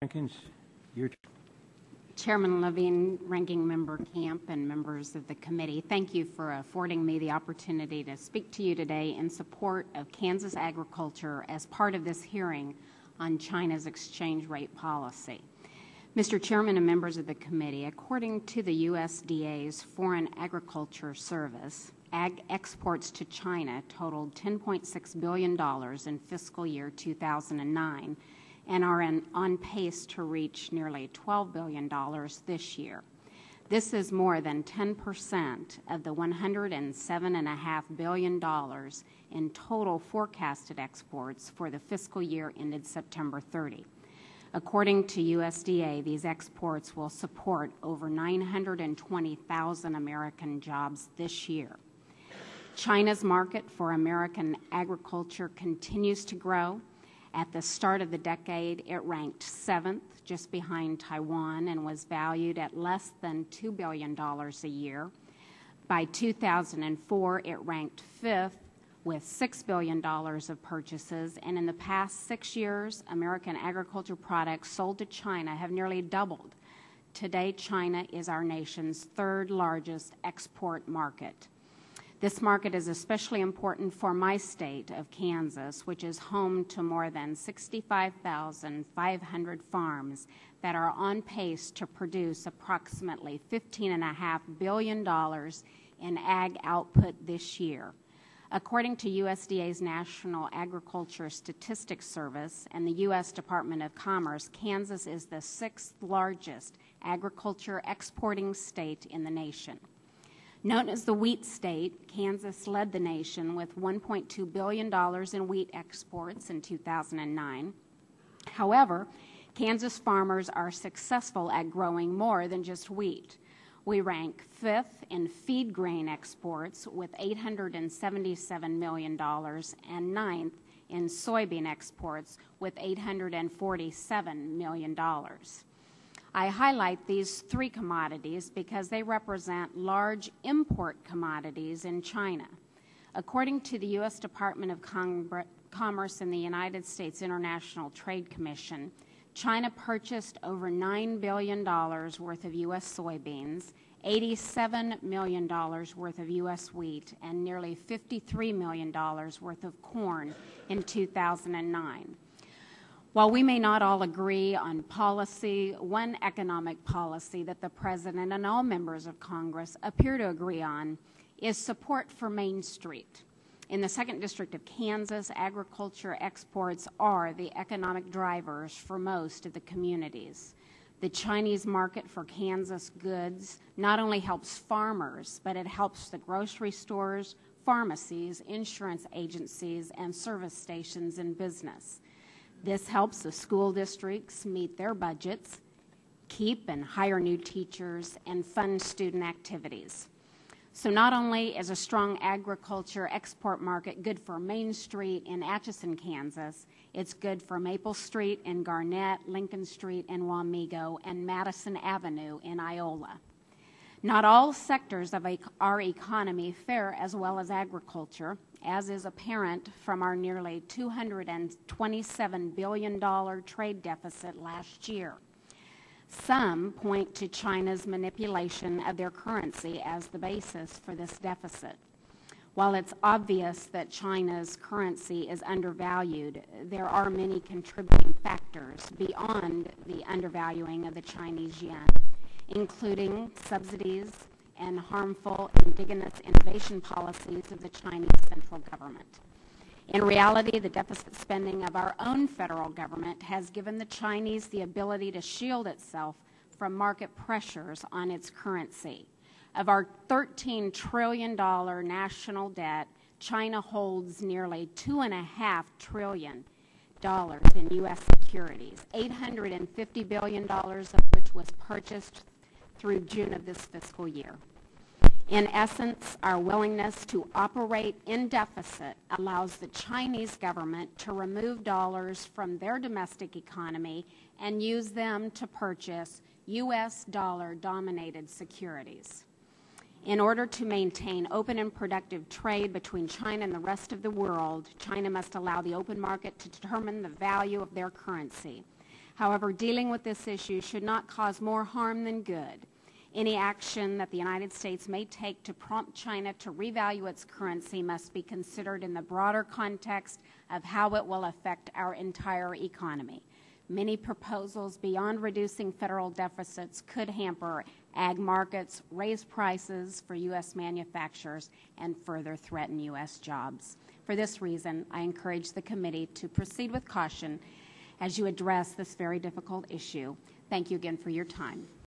Rankins, your turn. Chairman Levine, Ranking Member Camp, and members of the committee, thank you for affording me the opportunity to speak to you today in support of Kansas agriculture as part of this hearing on China's exchange rate policy. Mr. Chairman and members of the committee, according to the USDA's Foreign Agriculture Service, ag exports to China totaled $10.6 billion in fiscal year 2009 and are on pace to reach nearly $12 billion this year. This is more than 10% of the $107.5 billion in total forecasted exports for the fiscal year ended September 30. According to USDA, these exports will support over 920,000 American jobs this year. China's market for American agriculture continues to grow. At the start of the decade, it ranked 7th, just behind Taiwan, and was valued at less than $2 billion a year. By 2004, it ranked 5th with $6 billion of purchases, and in the past 6 years, American agriculture products sold to China have nearly doubled. Today, China is our nation's third largest export market. This market is especially important for my state of Kansas, which is home to more than 65,500 farms that are on pace to produce approximately $15.5 billion in ag output this year. According to USDA's National Agriculture Statistics Service and the U.S. Department of Commerce, Kansas is the 6th largest agriculture exporting state in the nation. Known as the wheat state, Kansas led the nation with $1.2 billion in wheat exports in 2009. However, Kansas farmers are successful at growing more than just wheat. We rank 5th in feed grain exports with $877 million and 9th in soybean exports with $847 million. I highlight these three commodities because they represent large import commodities in China. According to the U.S. Department of Commerce and the United States International Trade Commission, China purchased over $9 billion worth of U.S. soybeans, $87 million worth of U.S. wheat, and nearly $53 million worth of corn in 2009. While we may not all agree on policy, one economic policy that the President and all members of Congress appear to agree on is support for Main Street. In the 2nd District of Kansas, agriculture exports are the economic drivers for most of the communities. The Chinese market for Kansas goods not only helps farmers, but it helps the grocery stores, pharmacies, insurance agencies, and service stations in business. This helps the school districts meet their budgets, keep and hire new teachers, and fund student activities. So not only is a strong agriculture export market good for Main Street in Atchison, Kansas, it's good for Maple Street in Garnett, Lincoln Street in Wamego, and Madison Avenue in Iola. Not all sectors of our economy fare as well as agriculture, as is apparent from our nearly $227 billion trade deficit last year. Some point to China's manipulation of their currency as the basis for this deficit. While it's obvious that China's currency is undervalued, there are many contributing factors beyond the undervaluing of the Chinese yuan, including subsidies and harmful indigenous innovation policies of the Chinese central government. In reality, the deficit spending of our own federal government has given the Chinese the ability to shield itself from market pressures on its currency. Of our $13 trillion national debt, China holds nearly $2.5 trillion in U.S. securities, $850 billion of which was purchased through June of this fiscal year. In essence, our willingness to operate in deficit allows the Chinese government to remove dollars from their domestic economy and use them to purchase U.S. dollar-dominated securities. In order to maintain open and productive trade between China and the rest of the world, China must allow the open market to determine the value of their currency. However, dealing with this issue should not cause more harm than good. Any action that the United States may take to prompt China to revalue its currency must be considered in the broader context of how it will affect our entire economy. Many proposals beyond reducing federal deficits could hamper ag markets, raise prices for U.S. manufacturers, and further threaten U.S. jobs. For this reason, I encourage the committee to proceed with caution as you address this very difficult issue. Thank you again for your time.